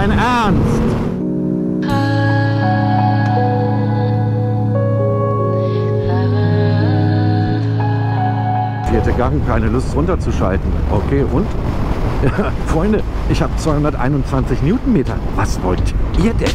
dein Ernst? Vierte Gang, keine Lust runterzuschalten. Okay, und? Ja, Freunde, ich habe 221 Newtonmeter. Was wollt ihr denn?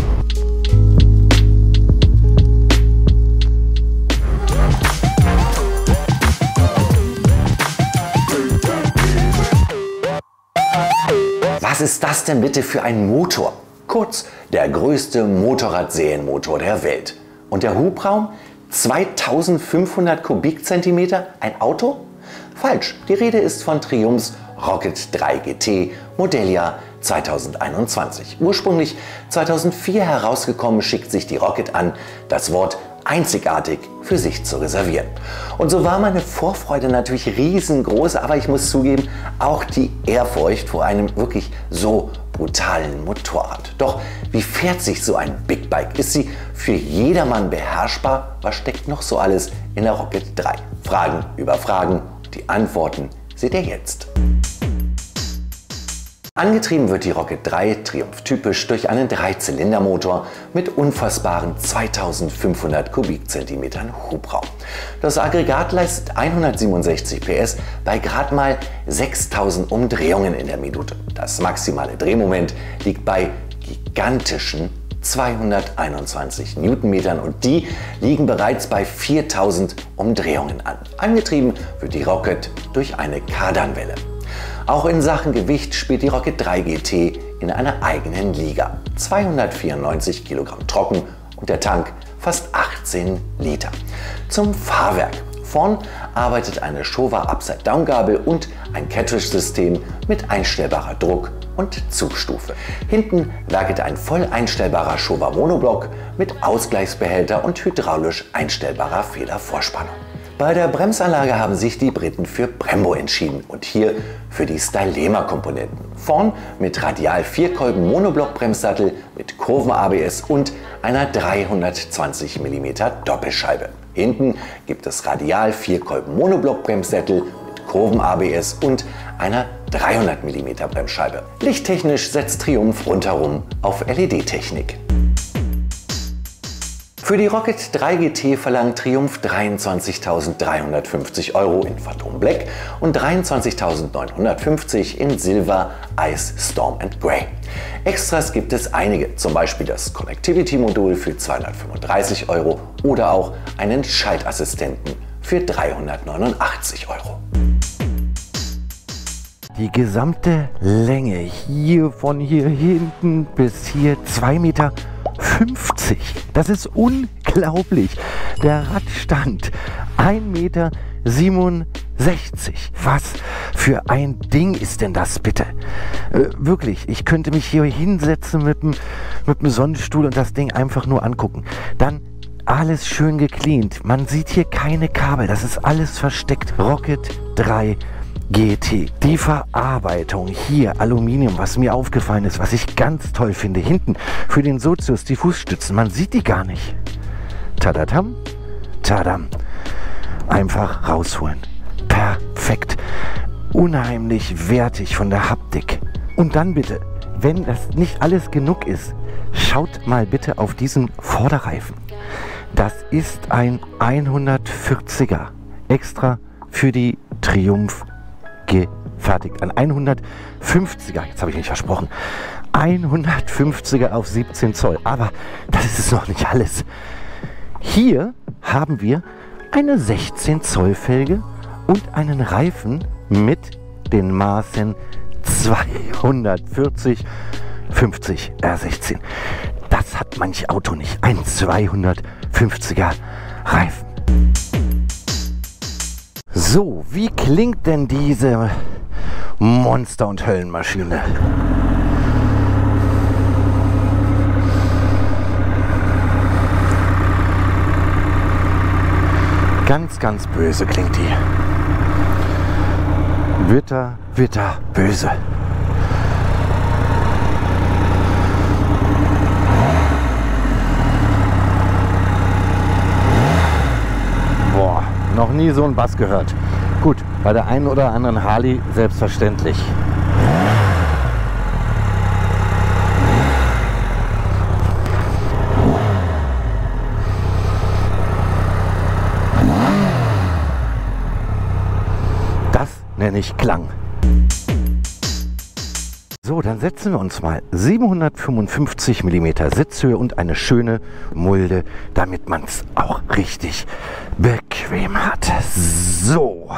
Was ist das denn bitte für ein Motor? Kurz, der größte Motorradserienmotor der Welt. Und der Hubraum? 2500 Kubikzentimeter? Ein Auto? Falsch, die Rede ist von Triumphs Rocket 3 GT, Modelljahr 2021. Ursprünglich 2004 herausgekommen, schickt sich die Rocket an, das Wort einzigartig für sich zu reservieren. Und so war meine Vorfreude natürlich riesengroß, aber ich muss zugeben, auch die Ehrfurcht vor einem wirklich so brutalen Motorrad. Doch wie fährt sich so ein Big Bike? Ist sie für jedermann beherrschbar? Was steckt noch so alles in der Rocket 3? Fragen über Fragen, die Antworten seht ihr jetzt. Angetrieben wird die Rocket 3 triumphtypisch durch einen Dreizylindermotor mit unfassbaren 2500 Kubikzentimetern Hubraum. Das Aggregat leistet 167 PS bei gerade mal 6000 Umdrehungen in der Minute. Das maximale Drehmoment liegt bei gigantischen 221 Newtonmetern und die liegen bereits bei 4000 Umdrehungen an. Angetrieben wird die Rocket durch eine Kardanwelle. Auch in Sachen Gewicht spielt die Rocket 3 GT in einer eigenen Liga. 294 Kilogramm trocken und der Tank fast 18 Liter. Zum Fahrwerk. Vorn arbeitet eine Showa Upside-Down-Gabel und ein Cartridge-System mit einstellbarer Druck- und Zugstufe. Hinten werkelt ein voll einstellbarer Showa Monoblock mit Ausgleichsbehälter und hydraulisch einstellbarer Federvorspannung. Bei der Bremsanlage haben sich die Briten für Brembo entschieden und hier für die Stylema-Komponenten. Vorn mit radial 4-Kolben Monoblock-Bremssattel mit Kurven-ABS und einer 320 mm Doppelscheibe. Hinten gibt es radial 4-Kolben Monoblock-Bremssättel mit Kurven-ABS und einer 300 mm Bremsscheibe. Lichttechnisch setzt Triumph rundherum auf LED-Technik. Für die Rocket 3 GT verlangt Triumph 23.350 € in Phantom Black und 23.950 € in Silver, Ice, Storm and Grey. Extras gibt es einige, zum Beispiel das Connectivity-Modul für 235 € oder auch einen Schaltassistenten für 389 €. Die gesamte Länge hier von hier hinten bis hier 2,50 Meter. Das ist unglaublich. Der Radstand 1,67 Meter. Was für ein Ding ist denn das bitte? Wirklich, ich könnte mich hier hinsetzen mit dem Sonnenstuhl und das Ding einfach nur angucken. Dann alles schön gecleant. Man sieht hier keine Kabel. Das ist alles versteckt. Rocket 3 GT. Die Verarbeitung hier, Aluminium, was mir aufgefallen ist, was ich ganz toll finde, hinten für den Sozius, die Fußstützen, man sieht die gar nicht. Tadadam, tadam. Einfach rausholen. Perfekt. Unheimlich wertig von der Haptik. Und dann bitte, wenn das nicht alles genug ist, schaut mal bitte auf diesen Vorderreifen. Das ist ein 140er. Extra für die Triumph gefertigt. Ein 150er, jetzt habe ich mich versprochen, 150er auf 17 Zoll. Aber das ist es noch nicht alles. Hier haben wir eine 16 Zoll Felge und einen Reifen mit den Maßen 240 50 R16. Das hat manch Auto nicht. Ein 250er Reifen. So, wie klingt denn diese Monster- und Höllenmaschine? Ganz, ganz böse klingt die. Bitter, bitter, böse. Boah, noch nie so einen Bass gehört. Gut, bei der einen oder anderen Harley selbstverständlich. nenne ich Klang. So, dann setzen wir uns mal 755 mm Sitzhöhe und eine schöne Mulde, damit man es auch richtig bequem hat. So,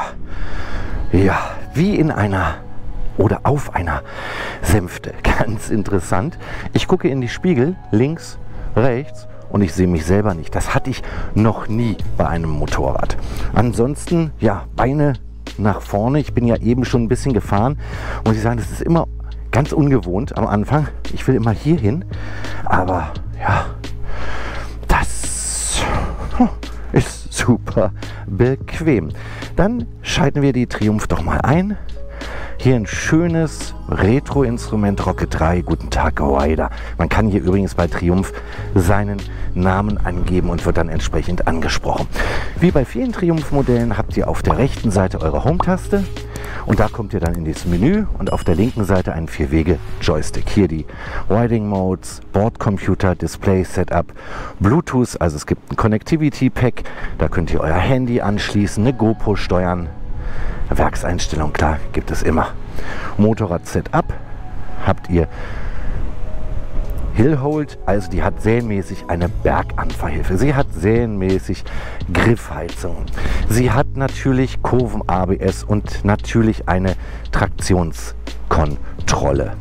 ja, wie in einer oder auf einer Sänfte. Ganz interessant. Ich gucke in die Spiegel, links, rechts, und ich sehe mich selber nicht. Das hatte ich noch nie bei einem Motorrad. Ansonsten, ja, Beine nach vorne. Ich bin ja eben schon ein bisschen gefahren. Muss ich sagen, das ist immer ganz ungewohnt am Anfang. Ich will immer hier hin. Aber ja, das ist super bequem. Dann schalten wir die Triumph doch mal ein. Hier ein schönes Retro-Instrument Rocket 3. Guten Tag, Rider. Man kann hier übrigens bei Triumph seinen Namen angeben und wird dann entsprechend angesprochen. Wie bei vielen Triumph-Modellen habt ihr auf der rechten Seite eure Home-Taste und da kommt ihr dann in dieses Menü und auf der linken Seite einen 4-Wege-Joystick. Hier die Riding Modes, Bordcomputer, Display Setup, Bluetooth, also es gibt ein Connectivity Pack, da könnt ihr euer Handy anschließen, eine GoPro steuern. Werkseinstellung, klar, gibt es immer. Motorrad-Setup habt ihr Hillhold, also die hat serienmäßig eine Berganfahrhilfe. Sie hat serienmäßig Griffheizung. Sie hat natürlich Kurven-ABS und natürlich eine Traktionskontrolle.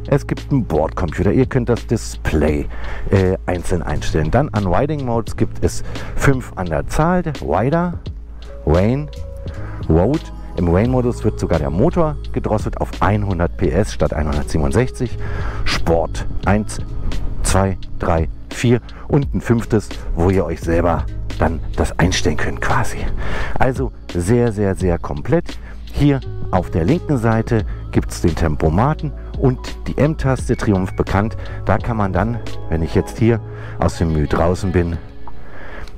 Es gibt einen Bordcomputer, ihr könnt das Display einzeln einstellen. Dann an Riding Modes gibt es 5 an der Zahl, Rider, Rain, Road. Im Rain-Modus wird sogar der Motor gedrosselt auf 100 PS statt 167. Sport 1, 2, 3, 4 und ein 5., wo ihr euch selber dann das einstellen könnt quasi. Also sehr, sehr, sehr komplett. Hier auf der linken Seite gibt es den Tempomaten und die M-Taste, Triumph bekannt. Da kann man dann, wenn ich jetzt hier aus dem Menü draußen bin,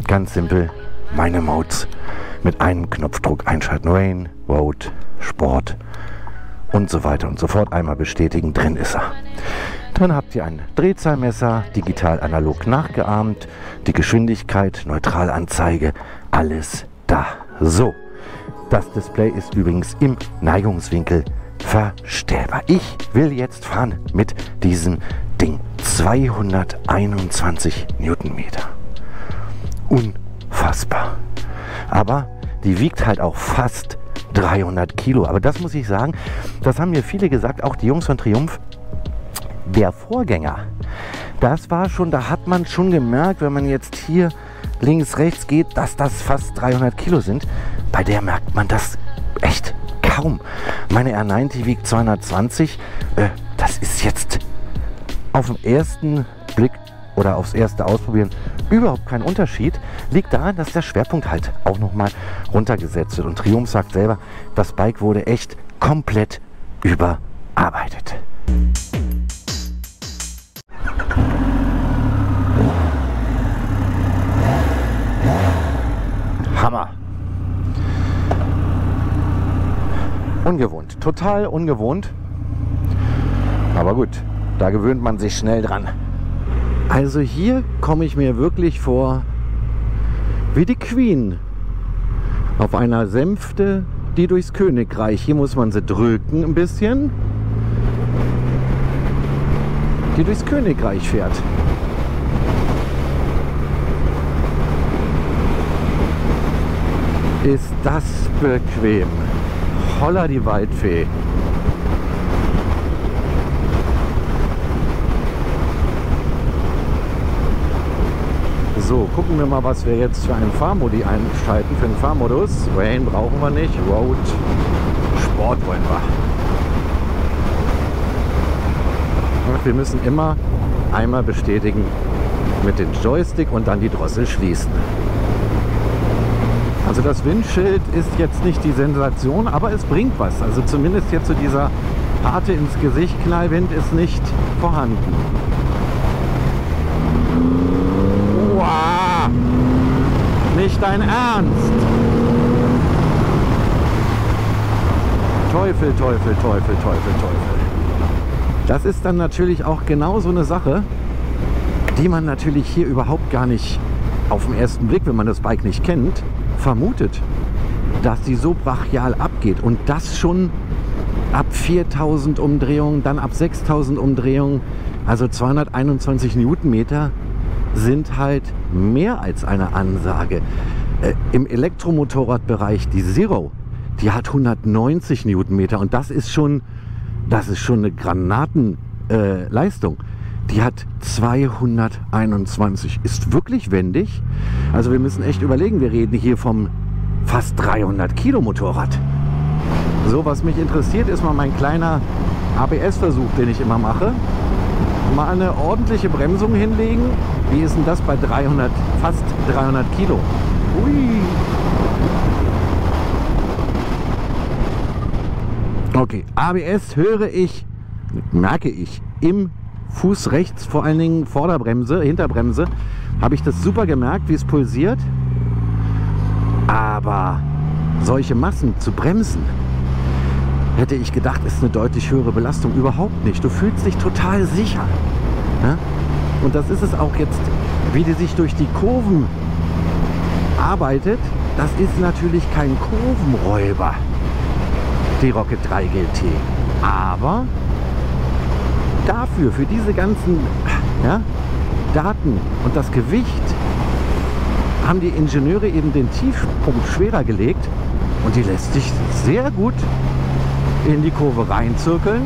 ganz simpel meine Modes mit einem Knopfdruck einschalten. Rain, Road, Sport und so weiter und so fort. Einmal bestätigen, drin ist er. Dann habt ihr ein Drehzahlmesser, digital analog nachgeahmt, die Geschwindigkeit, Neutralanzeige, alles da. So, das Display ist übrigens im Neigungswinkel verstellbar. Ich will jetzt fahren mit diesem Ding. 221 Newtonmeter. Unfassbar. Aber die wiegt halt auch fast 300 Kilo. Aber das muss ich sagen, das haben mir viele gesagt, auch die Jungs von Triumph. Der Vorgänger, das war schon, da hat man schon gemerkt, wenn man jetzt hier links, rechts geht, dass das fast 300 Kilo sind. Bei der merkt man das echt kaum. Meine R90 wiegt 220. Das ist jetzt auf den ersten Blick oder aufs erste Ausprobieren überhaupt kein Unterschied. Liegt daran, dass der Schwerpunkt halt auch nochmal runtergesetzt wird. Und Triumph sagt selber, das Bike wurde echt komplett überarbeitet. Hammer. Ungewohnt, total ungewohnt. Aber gut, da gewöhnt man sich schnell dran. Also hier komme ich mir wirklich vor wie die Queen auf einer Sänfte, die durchs Königreich. Hier muss man sie drücken ein bisschen, die durchs Königreich fährt. Ist das bequem. Holla die Waldfee. So, gucken wir mal, was wir jetzt für einen Fahrmodi einschalten. Für den Fahrmodus. Rain brauchen wir nicht. Road, Sport wollen wir. Und wir müssen immer einmal bestätigen mit dem Joystick und dann die Drossel schließen. Also das Windschild ist jetzt nicht die Sensation, aber es bringt was. Also zumindest jetzt so dieser harte ins Gesicht Knallwind ist nicht vorhanden. Wow! Nicht dein Ernst! Teufel, Teufel, Teufel, Teufel, Teufel. Das ist dann natürlich auch genau so eine Sache, die man natürlich hier überhaupt gar nicht auf den ersten Blick, wenn man das Bike nicht kennt, vermutet. dass die so brachial abgeht und das schon ab 4000 Umdrehungen, dann ab 6000 Umdrehungen, also 221 Newtonmeter sind halt mehr als eine Ansage. Im Elektromotorradbereich die Zero, die hat 190 Newtonmeter und das ist schon eine Granatenleistung. Die hat 221, ist wirklich wendig. Also wir müssen echt überlegen, wir reden hier vom fast 300 Kilo Motorrad. So, was mich interessiert, ist mal mein kleiner ABS-Versuch, den ich immer mache. Mal eine ordentliche Bremsung hinlegen. Wie ist denn das bei fast 300 Kilo? Ui. Okay, ABS merke ich im Fuß rechts, vor allen Dingen Vorderbremse, Hinterbremse, habe ich das super gemerkt, wie es pulsiert. Aber solche Massen zu bremsen, hätte ich gedacht, ist eine deutlich höhere Belastung. Überhaupt nicht. Du fühlst dich total sicher. Ja? Und das ist es auch jetzt, wie die sich durch die Kurven arbeitet. Das ist natürlich kein Kurvenräuber, die Rocket 3 GT. Aber dafür, für diese ganzen Daten und das Gewicht, haben die Ingenieure eben den Tiefpunkt schwerer gelegt und die lässt sich sehr gut in die Kurve reinzirkeln.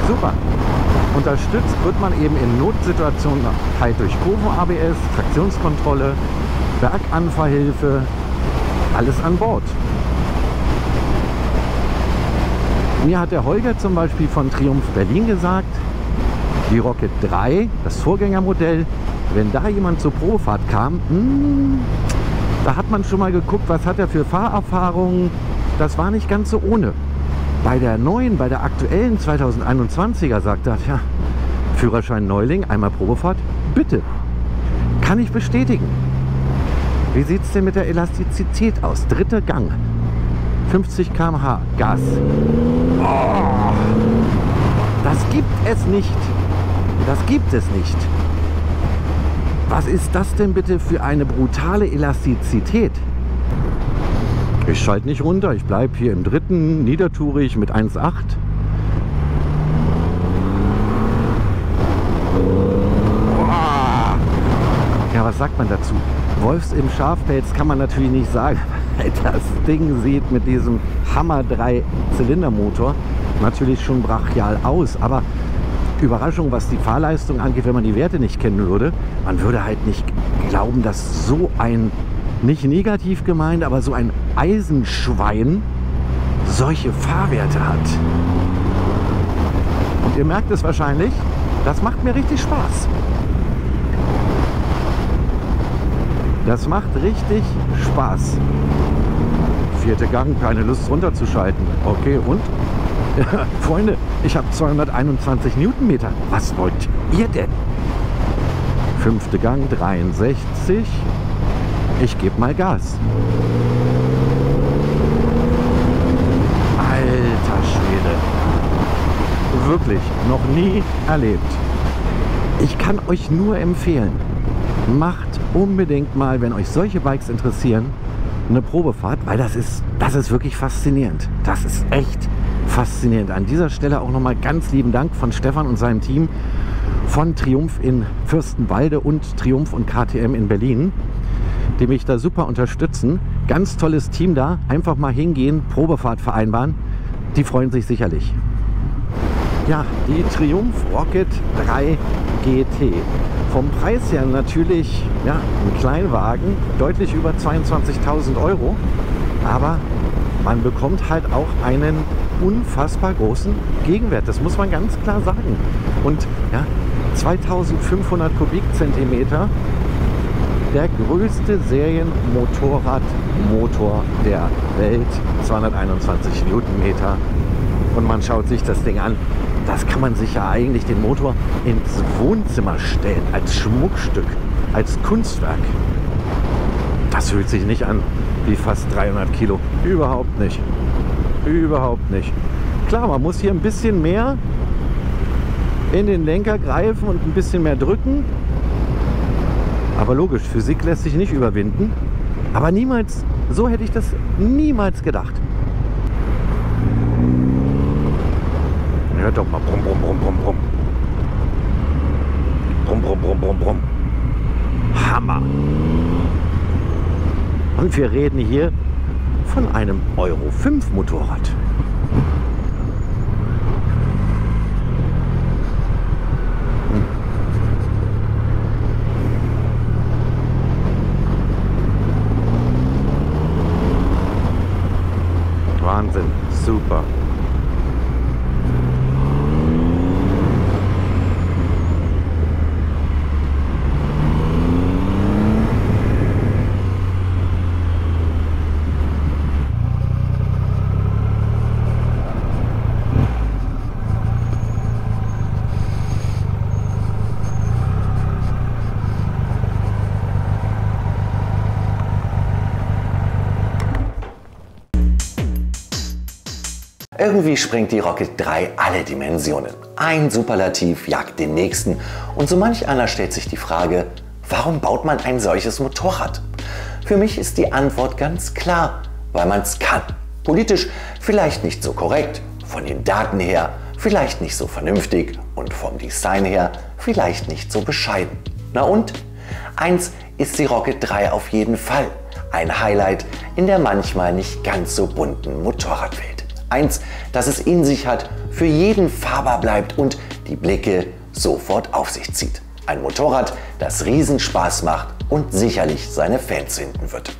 Super. Unterstützt wird man eben in Notsituationen halt durch Kurven-ABS, Traktionskontrolle, Berganfahrhilfe, alles an Bord. Mir hat der Holger zum Beispiel von Triumph Berlin gesagt, die Rocket 3, das Vorgängermodell, wenn da jemand zur Probefahrt kam, da hat man schon mal geguckt, was hat er für Fahrerfahrungen. Das war nicht ganz so ohne. Bei der neuen, bei der aktuellen 2021er sagt er, ja, Führerschein Neuling, einmal Probefahrt, bitte. Kann ich bestätigen. Wie sieht es denn mit der Elastizität aus? Dritter Gang. 50 km/h Gas. Oh, das gibt es nicht. Das gibt es nicht. Was ist das denn bitte für eine brutale Elastizität? Ich schalte nicht runter. Ich bleibe hier im dritten, niedertourig mit 1,8. Ja, was sagt man dazu? Wolfs im Schafpelz kann man natürlich nicht sagen. Das Ding sieht mit diesem Hammer 3-Zylindermotor natürlich schon brachial aus. Aber Überraschung, was die Fahrleistung angeht, wenn man die Werte nicht kennen würde, man würde halt nicht glauben, dass so ein, nicht negativ gemeint, aber so ein Eisenschwein solche Fahrwerte hat. Und ihr merkt es wahrscheinlich, das macht mir richtig Spaß. Das macht richtig Spaß. Vierter Gang, keine Lust runterzuschalten. Okay, und? Freunde, ich habe 221 Newtonmeter. Was wollt ihr denn? Fünfter Gang, 63. Ich gebe mal Gas. Alter Schwede. Wirklich, noch nie erlebt. Ich kann euch nur empfehlen, macht unbedingt mal, wenn euch solche Bikes interessieren, eine Probefahrt, weil das ist wirklich faszinierend. Das ist echt faszinierend. An dieser Stelle auch nochmal ganz lieben Dank von Stefan und seinem Team von Triumph in Fürstenwalde und Triumph und KTM in Berlin, die mich da super unterstützen. Ganz tolles Team da. Einfach mal hingehen, Probefahrt vereinbaren. Die freuen sich sicherlich. Ja, die Triumph Rocket 3 GT. Vom Preis her natürlich ein Kleinwagen, deutlich über 22.000 €. Aber man bekommt halt auch einen unfassbar großen Gegenwert. Das muss man ganz klar sagen. Und 2500 Kubikzentimeter, der größte Serienmotorradmotor der Welt, 221 Newtonmeter. Und man schaut sich das Ding an. Das kann man sich ja eigentlich den Motor ins Wohnzimmer stellen, als Schmuckstück, als Kunstwerk. Das fühlt sich nicht an wie fast 300 Kilo. Überhaupt nicht. Überhaupt nicht. Klar, man muss hier ein bisschen mehr in den Lenker greifen und ein bisschen mehr drücken. Aber logisch, Physik lässt sich nicht überwinden. Aber niemals, so hätte ich das niemals gedacht. Hört doch mal, brumm, brumm, brumm, brumm, brumm. Brumm, brumm, brumm, brumm, brumm. Hammer. Und wir reden hier von einem Euro 5 Motorrad. Wahnsinn, super. Irgendwie sprengt die Rocket 3 alle Dimensionen. Ein Superlativ jagt den nächsten und so manch einer stellt sich die Frage, warum baut man ein solches Motorrad? Für mich ist die Antwort ganz klar, weil man es kann. Politisch vielleicht nicht so korrekt, von den Daten her vielleicht nicht so vernünftig und vom Design her vielleicht nicht so bescheiden. Na und? Eins ist die Rocket 3 auf jeden Fall. Ein Highlight in der manchmal nicht ganz so bunten Motorradwelt. Eins, das es in sich hat, für jeden fahrbar bleibt und die Blicke sofort auf sich zieht. Ein Motorrad, das Riesenspaß macht und sicherlich seine Fans finden wird.